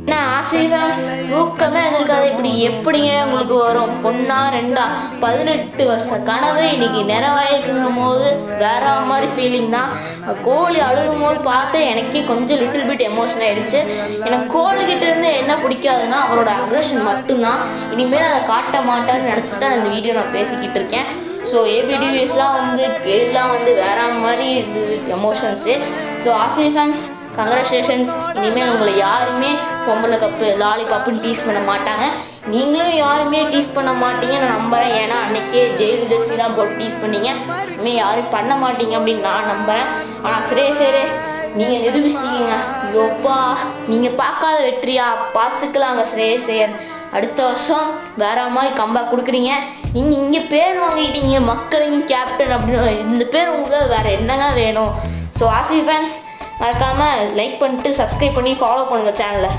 என்ன ஆசீர்வாஸ் தூக்கமே இருக்காது. எப்படிங்க உங்களுக்கு வரும்? ஒன்றா ரெண்டா 18 வருஷ கனவு இன்னைக்கு நிறைவாயிருக்கும் போது வேற மாதிரி ஃபீலிங் தான். கோழி அழுகும் போது பார்த்து எனக்கே கொஞ்சம் லிட்டில் பிட் எமோஷன் ஆயிடுச்சு. எனக்கு கோழிக்கிட்ட இருந்து என்ன பிடிக்காதுன்னா அவரோட அக்ரெஷன் மட்டும்தான். இனிமேல் அதை காட்ட மாட்டான்னு நினச்சி தான் இந்த வீடியோ நான் பேசிக்கிட்டு இருக்கேன். ஸோ ஏபிடிவிஸ்லாம் எல்லாம் வேற மாதிரி இருந்தது emotions. So RCB fans congratulations. இனிமேல் உங்களை யாருமே பொம்பளை கப்பு லாலிபாப்புன்னு டீஸ் பண்ண மாட்டாங்க. நீங்களும் யாருமே டீஸ் பண்ண மாட்டீங்க நான் நம்புகிறேன். ஏன்னா அன்றைக்கே ஜெயில் ஜெர்சிலாம் போட்டு டீஸ் பண்ணீங்க. இனிமேல் யாரும் பண்ண மாட்டீங்க அப்படின்னு நான் நம்புகிறேன். ஆனால் சரி நீங்கள் நிரூபிச்சிட்டீங்க. ஐயோப்பா நீங்கள் பார்க்காத வெற்றியா? பார்த்துக்கலாங்க ஸ்ரேயர். அடுத்த வருஷம் வேற மாதிரி கம்பேக் கொடுக்குறீங்க. நீங்கள் இங்கே பேர் வாங்கிட்டீங்க மக்களின் கேப்டன் அப்படின்னு. இந்த பேர் உங்களுக்கு வேறு என்னங்க வேணும்? ஸோ ஆர்சிபி ஃபேன்ஸ் மறக்காமல் லைக் பண்ணிட்டு சப்ஸ்கிரைப் பண்ணி ஃபாலோ பண்ணுங்கள் சேனலை.